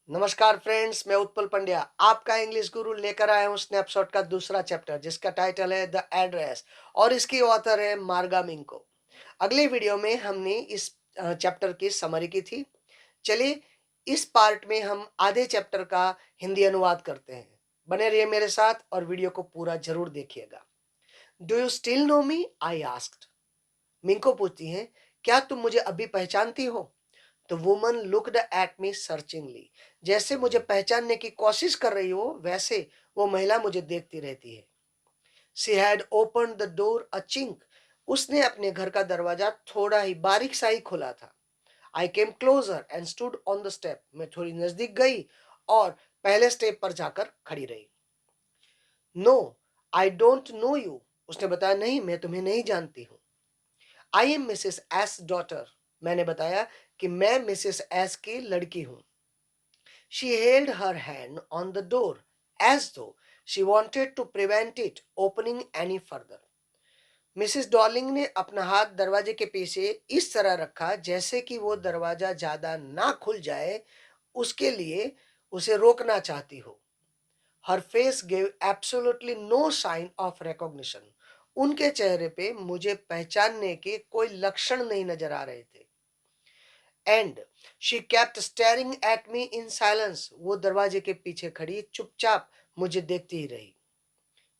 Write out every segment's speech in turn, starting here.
नमस्कार फ्रेंड्स, मैं उत्पल पंड्या आपका इंग्लिश गुरु लेकर आया हूँ स्नैपशॉट का दूसरा चैप्टर जिसका टाइटल है द एड्रेस और इसकी ऑथर है मार्गा मिंको। अगले वीडियो में हमने इस चैप्टर की समरी की थी। चलिए इस पार्ट में हम आधे चैप्टर का हिंदी अनुवाद करते हैं। बने रहिए मेरे साथ और वीडियो को पूरा जरूर देखिएगा। Do you still know me? I asked. मिंको पूछती है, क्या तुम मुझे अभी पहचानती हो? The woman looked at me searchingly. जैसे मुझे पहचानने की कोशिश कर रही हो वैसे वो महिला मुझे देखती रहती है। She had open the door a chink. उसने अपने घर का दरवाजा थोड़ा ही बारीक सा ही खोला था। I came closer and stood on the step. मैं थोड़ी नजदीक गई और पहले स्टेप पर जाकर खड़ी रही। No, I don't know you. उसने बताया, नहीं, मैं तुम्हें नहीं जानती हूँ। I am Mrs S daughter. मैंने बताया कि मैं मिसेस एस की लड़की हूँ। She held her hand on the door as though she wanted to prevent it opening any further. Mrs Darling ने अपना हाथ दरवाजे के पीछे इस तरह रखा जैसे कि वो दरवाजा ज्यादा ना खुल जाए, उसके लिए उसे रोकना चाहती हो। Her face gave absolutely no sign of recognition. उनके चेहरे पे मुझे पहचानने के कोई लक्षण नहीं नजर आ रहे थे। And she kept staring at me in silence. वो दरवाजे के पीछे खड़ी चुपचाप मुझे देखती ही रही।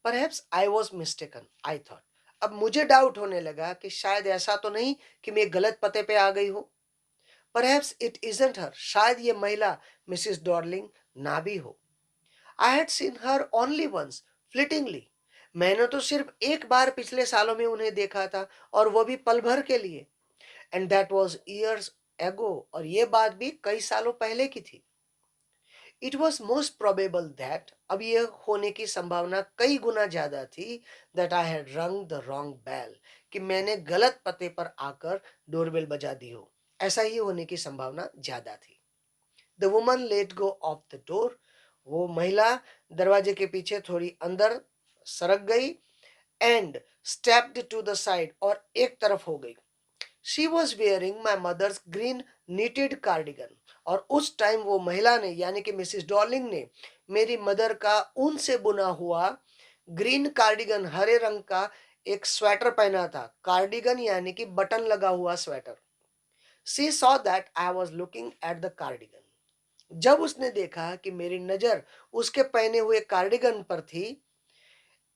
Perhaps I was mistaken, I thought. अब मुझे डाउट होने लगा कि शायद ऐसा तो नहीं कि मैं गलत पते पे आ गई हूं। Perhaps it isn't her. शायद ये महिला मिसिस डॉर्लिंग ना भी हो। I had seen her only once, flittingly. मैंने तो सिर्फ एक बार पिछले सालों में उन्हें देखा था और वो भी पल भर के लिए। And that was years ago. और ये बात भी कई सालों पहले की थी। It was most probable that, अब यह होने की संभावना कई गुना ज्यादा थी, दैट आई हैड रंग द रॉन्ग बेल, कि मैंने गलत पते पर आकर डोरबेल बजा दी हो। ऐसा ही होने की संभावना ज्यादा थी। The woman let go of the door. वो महिला दरवाजे के पीछे थोड़ी अंदर सरक गई। And stepped to the side, और एक तरफ हो गई। She was wearing my mother's green knitted cardigan. और उस टाइम वो महिला ने यानी कि मिसिस डॉर्लिंग ने मेरी मदर का ऊन से बुना हुआ ग्रीन कार्डिगन, हरे रंग का एक स्वेटर पहना था। कार्डिगन यानी कि बटन लगा हुआ sweater. She saw that I was looking at the cardigan. जब उसने देखा कि मेरी नजर उसके पहने हुए कार्डिगन पर थी,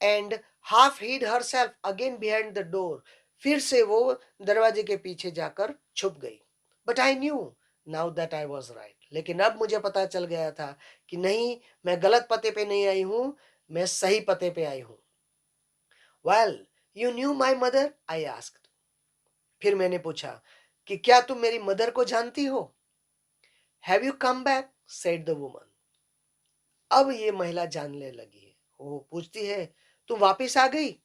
and half hid herself again behind the door, फिर से वो दरवाजे के पीछे जाकर छुप गई। But I knew now that I was right. लेकिन अब मुझे पता चल गया था कि नहीं, मैं गलत पते पे नहीं आई हूं, मैं सही पते पे आई हूं। Well, you knew my mother? I asked. फिर मैंने पूछा कि क्या तुम मेरी मदर को जानती हो? Have you come back? Said the woman. अब ये महिला जानने लगी है। वो पूछती है, तुम वापिस आ गई?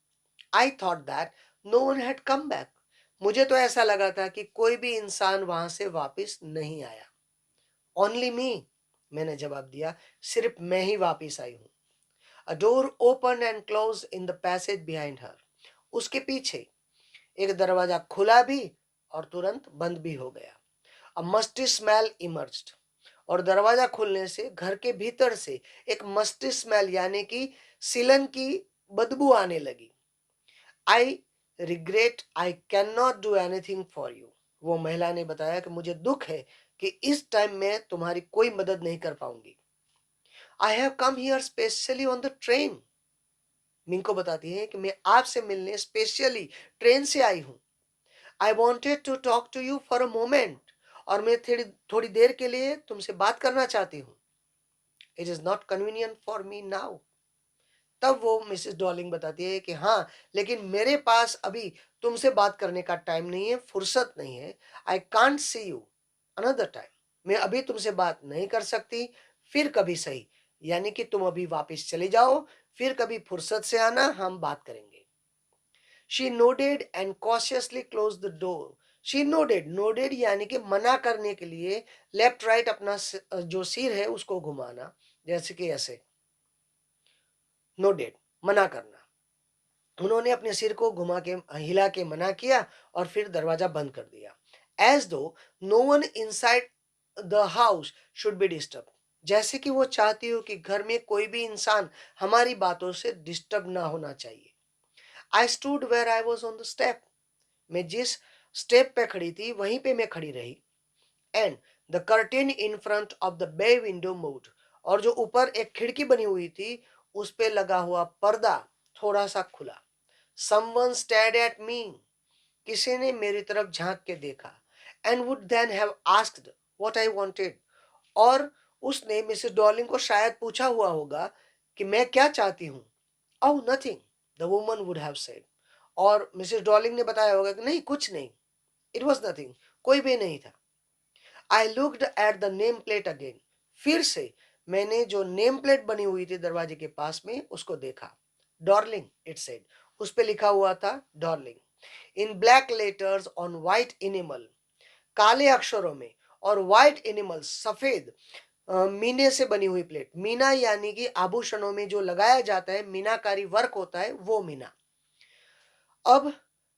I thought that no one had come back. मुझे तो ऐसा लगा था कि कोई भी इंसान वहां से वापिस नहीं आया। ओनली मी, मैंने जवाब दिया, सिर्फ मैं ही वापिस आई हूं। अ door open and close in the passage behind her. उसके पीछे एक दरवाजा खुला भी और तुरंत बंद भी हो गया। अ मस्टी स्मेल इमर्ज्ड। और दरवाजा खुलने से घर के भीतर से एक मस्टी स्मेल यानी कि सिलन की बदबू आने लगी। I regret I can not do anything for you. वो महिला ने बताया कि मुझे दुख है कि इस टाइम में तुम्हारी कोई मदद नहीं कर पाऊंगी। I have come here specially on the train. मिंको बताती है कि मैं आपसे मिलने स्पेशली ट्रेन से आई हूँ। I wanted to talk to you for a moment. और मैं थोड़ी थोड़ी देर के लिए तुमसे बात करना चाहती हूँ। It is not convenient for me now. तब वो मिसेस डॉर्लिंग बताती है कि हाँ, लेकिन मेरे पास अभी तुमसे बात करने का टाइम नहीं है, फुर्सत नहीं है। I can't see you another time. मैं अभी तुमसे बात नहीं कर सकती, फिर कभी सही। यानी कि तुम अभी वापस चले जाओ, फिर कभी फुर्सत से आना, हम बात करेंगे। She nodded and cautiously close the door. She nodded, nodded यानी कि मना करने के लिए लेफ्ट राइट अपना जो सिर है उसको घुमाना, जैसे कि ऐसे नोडेड, मना करना। उन्होंने अपने सिर को घुमा के हिला के मना किया और फिर दरवाजा बंद कर दिया। As though no one inside the house should be disturb. जैसे कि वो चाहती हो कि घर में कोई भी इंसान हमारी बातों से डिस्टर्ब ना होना चाहिए। I stood where I was on the step. मैं जिस स्टेप पे खड़ी थी वहीं पे मैं खड़ी रही। And the curtain in front of the bay window moved. और जो ऊपर एक खिड़की बनी हुई थी उस पे लगा हुआ पर्दा थोड़ा सा खुला। Someone stared at me. किसी ने मेरी तरफ झांक के देखा। And would then have asked what I wanted. और उसने मिसेस डॉर्लिंग को शायद पूछा हुआ होगा कि मैं क्या चाहती हूँ। Oh nothing, the woman would have said. और मिसेस डॉर्लिंग ने बताया होगा कि नहीं, कुछ नहीं। इट वॉज नथिंग, कोई भी नहीं था। I looked at the name plate again. फिर से मैंने जो नेम प्लेट बनी हुई थी दरवाजे के पास में उसको देखा। Darling it said. उस पे लिखा हुआ था Darling in black letters on white animal. काले अक्षरों में और व्हाइट एनिमल सफेद मीने से बनी हुई प्लेट। मीना यानी कि आभूषणों में जो लगाया जाता है, मीनाकारी वर्क होता है, वो मीना। अब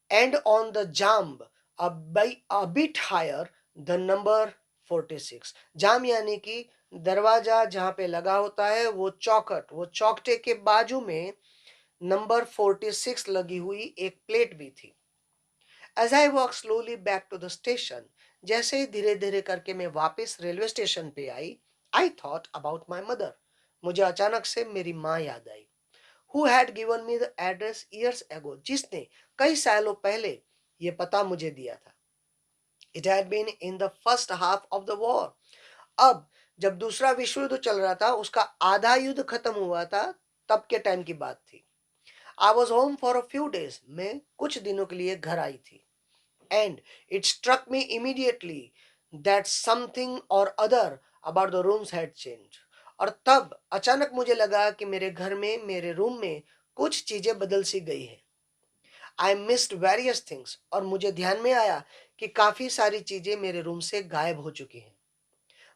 and on the jamb a bit higher the number 46। Jamb यानी कि दरवाजा जहां पे लगा होता है वो चौखट, वो चौखटे के बाजू में नंबर 46 लगी हुई एक प्लेट भी थी। As I walk slowly back to the station. जैसे ही धीरे धीरे करके मैं वापस रेलवे स्टेशन पे I thought about my mother. मुझे अचानक से मेरी माँ याद आई। Who had given me the address years ago. जिसने कई सालों पहले ये पता मुझे दिया था। It had been in the first half of the war. अब जब दूसरा विश्व युद्ध चल रहा था, उसका आधा युद्ध खत्म हुआ था, तब के टाइम की बात थी। I was home for a few days. मैं कुछ दिनों के लिए घर आई थी। And it struck me immediately that something or other about the rooms had changed. और तब अचानक मुझे लगा कि मेरे घर में, मेरे रूम में कुछ चीजें बदल सी गई हैं। I missed various things. और मुझे ध्यान में आया कि काफी सारी चीजें मेरे रूम से गायब हो चुकी हैं।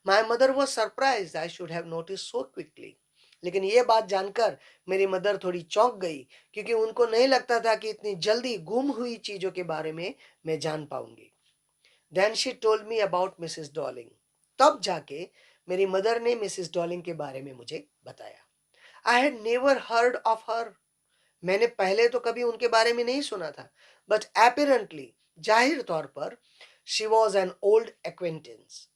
My mother was surprise I should have notice so quickly. लेकिन ये बात जानकर मेरी मदर थोड़ी चौंक गई, क्योंकि उनको नहीं लगता था कि इतनी जल्दी गुम हुई चीजों के बारे में मैं जान पाऊंगी। Then she told me about Mrs Dolling. तब जाके मेरी मदर ने मिसेस डॉलिंग के बारे में मुझे बताया। I had never heard of her. मैंने पहले तो कभी उनके बारे में नहीं सुना था। बट एपरेंटली, जाहिर तौर पर, she was an old acquaintance.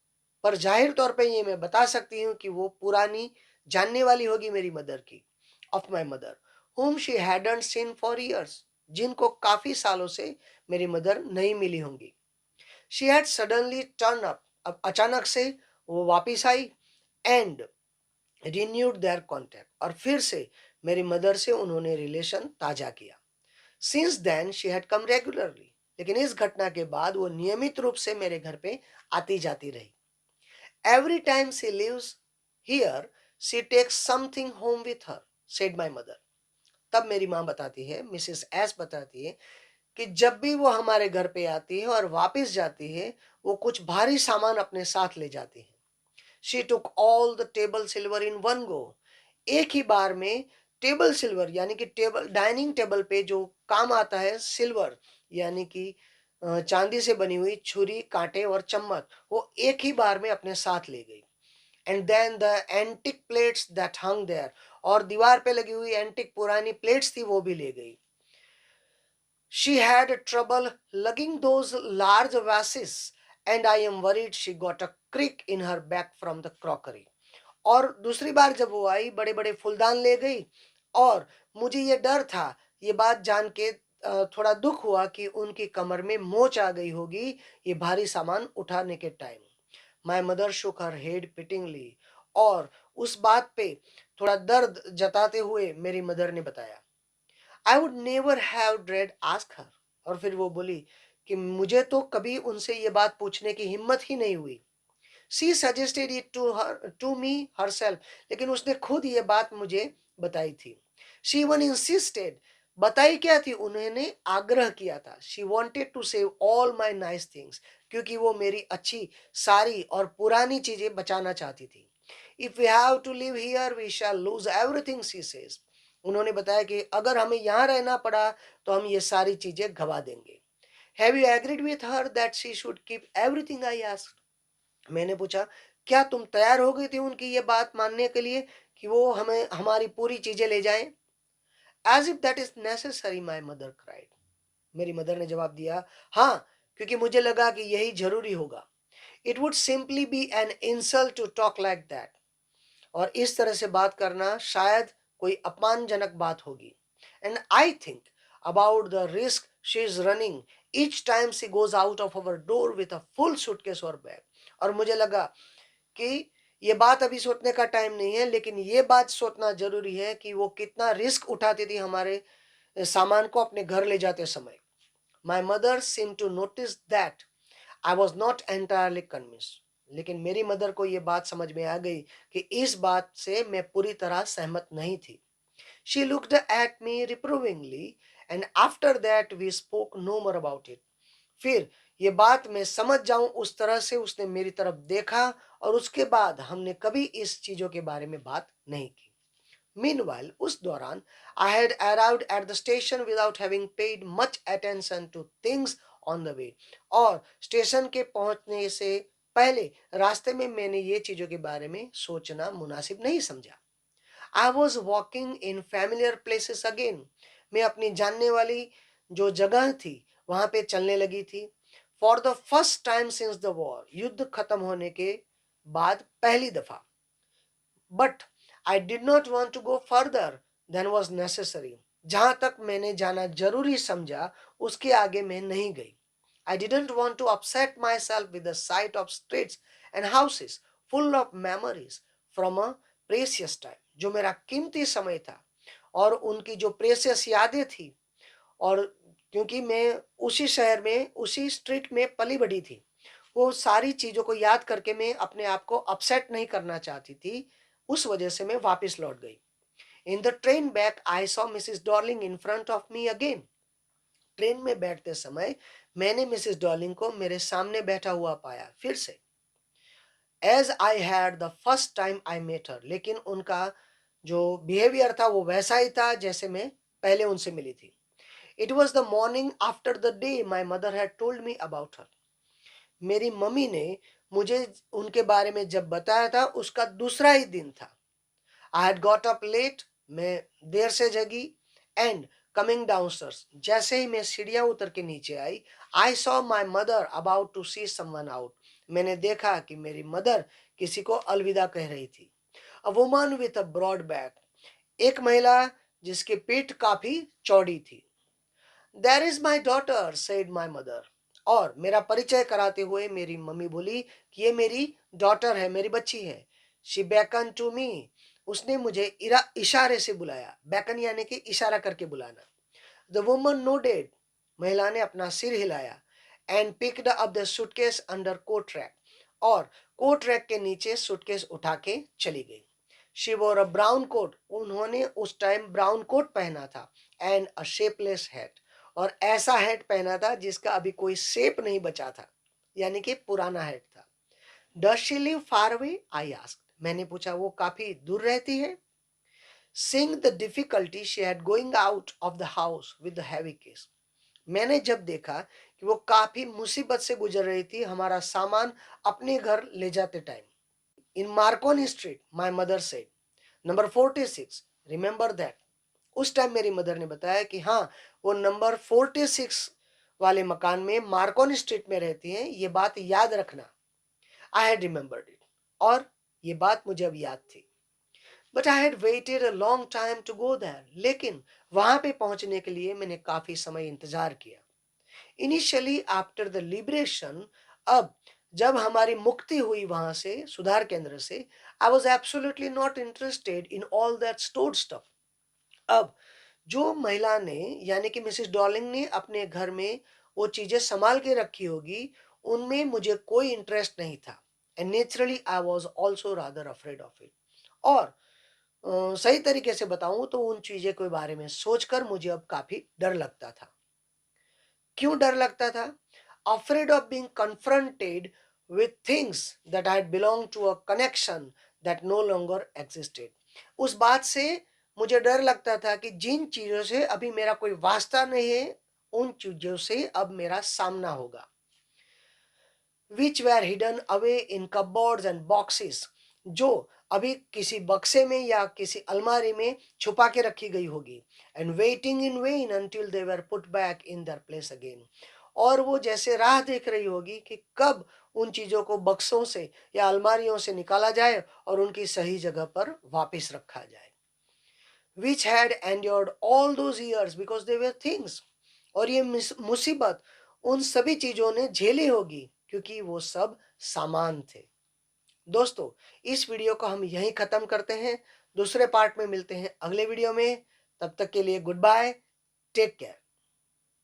पर जाहिर तौर पे ये मैं बता सकती हूँ कि वो पुरानी जानने वाली होगी मेरी मदर की। Of my mother whom she hadn't seen for years। जिनको काफी सालों से मेरी मदर नहीं मिली होंगी। She had suddenly turn up. अब अचानक से वो वापिस आई। And renewed their contact. और फिर से मेरी मदर से उन्होंने रिलेशन ताजा किया। Since then she had come regularly. लेकिन इस घटना के बाद वो नियमित रूप से मेरे घर पे आती जाती रही। Every time she lives here she takes something home with her, said my mother. तब मेरी माँ बताती है, मिसेस एस बताती है, कि जब भी वो हमारे घर पे आती है और वापस जाती है, वो कुछ भारी सामान अपने साथ ले जाती है। She took all the table silver in one go. एक ही बार में टेबल सिल्वर यानी कि टेबल, डाइनिंग टेबल पे जो काम आता है सिल्वर, यानी कि चांदी से बनी हुई छुरी, कांटे और चम्मच, वो एक ही बार में अपने साथ ले गई। And then the antique plates that hung there. और दीवार पे लगी हुई एंटिक पुरानी प्लेट्स थी, वो भी ले गई। She had trouble lugging those large vases, and I am worried she got a crick in her back from the crockery. और दूसरी बार जब वो आई, बड़े बड़े फूलदान ले गई। और मुझे ये डर था, ये बात जान के थोड़ा दुख हुआ कि उनकी कमर में मोच आ गई होगी ये भारी सामान उठाने के time. My mother shook her head pityingly. और उस बात पे थोड़ा दर्द जताते हुए मेरी मदर ने बताया, I would never have dread ask her. और फिर वो बोली कि मुझे तो कभी उनसे ये बात पूछने की हिम्मत ही नहीं हुई। She suggested it to me herself. लेकिन उसने खुद ये बात मुझे बताई थी। She won insisted. बताई क्या थी, उन्होंने आग्रह किया था। She wanted to save all my nice things. क्योंकि वो मेरी अच्छी सारी और पुरानी चीजें बचाना चाहती थी। If we have to live here we shall lose everything, she says. उन्होंने बताया कि अगर हमें यहाँ रहना पड़ा तो हम ये सारी चीजें गवा देंगे। Have you agreed with her that she should keep everything I asked. मैंने पूछा, क्या तुम तैयार हो गई थी उनकी ये बात मानने के लिए कि वो हमें हमारी पूरी चीजें ले जाएं? As if that is necessary, my mother cried. मेरी मदर ने जवाब दिया, हाँ, क्योंकि मुझे लगा कि यही जरूरी होगा। It would simply be an insult to talk like that. और इस तरह से बात करना शायद कोई अपमानजनक बात होगी। And I think about the risk she is running each time she goes out of our door with a full suitcase और बैग। और मुझे लगा कि ये बात अभी सोचने का टाइम नहीं है, लेकिन ये बात सोचना जरूरी है कि वो कितना रिस्क उठाती थी हमारे सामान को अपने घर ले जाते समय। My mother seem to notice that I was not entirely convinced. लेकिन मेरी मदर को यह बात समझ में आ गई कि इस बात से मैं पूरी तरह सहमत नहीं थी। She looked at me reprovingly and after that we spoke no more about it. फिर ये बात मैं समझ जाऊं उस तरह से उसने मेरी तरफ देखा, और उसके बाद हमने कभी इस चीजों के बारे में बात नहीं की। Meanwhile, उस दौरान I had arrived at the station without having paid much attention to things on the way। और स्टेशन के पहुंचने से पहले रास्ते में मैंने ये चीजों के बारे में सोचना मुनासिब नहीं समझा। I was walking in familiar places again। मैं अपनी जानने वाली जो जगह थी वहां पे चलने लगी थी। For the first time since the war, युद्ध खत्म होने के बाद पहली दफा। But I did not want to go further than was necessary. जहां तक मैंने जाना जरूरी समझा उसके आगे मैं नहीं गई। I didn't want to upset myself with the sight of streets and houses full of memories from a precious time. जो मेरा कीमती समय था और उनकी जो प्रेसियस यादें थी, और क्योंकि मैं उसी शहर में उसी स्ट्रीट में पली बढ़ी थी, वो सारी चीज़ों को याद करके मैं अपने आप को अपसेट नहीं करना चाहती थी। उस वजह से मैं वापस लौट गई। In the train back I saw Mrs Darling in front of me again. Train में बैठते समय मैंने मिसिस डॉर्लिंग को मेरे सामने बैठा हुआ पाया फिर से। As I had the first time I met her. लेकिन उनका जो बिहेवियर था वो वैसा ही था जैसे मैं पहले उनसे मिली थी। It was the morning after the day my mother had told me about her. मेरी मम्मी ने मुझे उनके बारे में जब बताया था उसका दूसरा ही दिन था। I had got up late. मैं देर से जगी। एंड कमिंग डाउनस्टर्स, जैसे ही मैं सीढ़ियां उतर के नीचे आई, I saw my mother about to see someone out. मैंने देखा कि मेरी मदर किसी को अलविदा कह रही थी। A woman with a broad back. एक महिला जिसकी पीठ काफी चौड़ी थी। There is my daughter said my mother. और मेरा परिचय कराते हुए मेरी मम्मी बोली कि ये मेरी डॉटर है, मेरी बच्ची है। She beckon to me. उसने मुझे इशारे से बुलाया। बेकन यानी कि इशारा करके बुलाना। The woman nodded. महिला ने अपना सिर हिलाया। And picked up the suitcase under coat rack. और कोट रैक के नीचे सूटकेस उठा के चली गई। शी वोर अ ब्राउन कोट। उन्होंने उस टाइम ब्राउन कोट पहना था। And a shapeless hat. और ऐसा हैट पहना था जिसका अभी कोई शेप नहीं बचा था, यानी कि पुराना हैट था। Does she live far away, I asked. मैंने पूछा, वो काफी दूर रहती है? Seeing the difficulty she had going out of the house with the heavy case। मैंने जब देखा कि वो काफी मुसीबत से गुजर रही थी हमारा सामान अपने घर ले जाते time. In Markovnikov street, my mother said, number 46, remember that. उस टाइम मेरी मदर ने बताया कि हाँ, वो नंबर 46 वाले मकान में मार्कोनी स्ट्रीट में रहती हैं, ये बात याद रखना। I had remembered it. और ये बात मुझे अब याद थी। But I had waited a long time to go there. लेकिन वहां पे पहुंचने के लिए मैंने काफी समय इंतजार किया। इनिशियली आफ्टर द लिबरेशन, अब जब हमारी मुक्ति हुई वहां से, सुधार केंद्र से, I was absolutely not interested in all that stored stuff. अब जो महिला ने, यानी कि मिसेस डॉर्लिंग ने अपने घर में वो चीजें संभाल के रखी होगी, उनमें मुझे कोई इंटरेस्ट नहीं था। And naturally I was also rather afraid of it. और सही तरीके से बताऊं तो उन चीजें के बारे में सोचकर मुझे अब काफी डर लगता था। क्यों डर लगता था? Afraid of being confronted with things that I belong to a connection that no longer existed. उस बात से मुझे डर लगता था कि जिन चीजों से अभी मेरा कोई वास्ता नहीं है, उन चीजों से अब मेरा सामना होगा। विच where hidden away in cupboards and boxes, जो अभी किसी बक्से में या किसी अलमारी में छुपा के रखी गई होगी। And waiting in when until they were put back in their place again, और वो जैसे राह देख रही होगी कि कब उन चीजों को बक्सों से या अलमारियों से निकाला जाए और उनकी सही जगह पर वापस रखा जाए। Which had endured all those years because they were things, और ये मुसीबत उन सभी चीजों ने झेली होगी क्योंकि वो सब सामान थे। दोस्तों, इस वीडियो को हम यहीं खत्म करते हैं। दूसरे पार्ट में मिलते हैं अगले वीडियो में। तब तक के लिए गुड बाय, टेक केयर।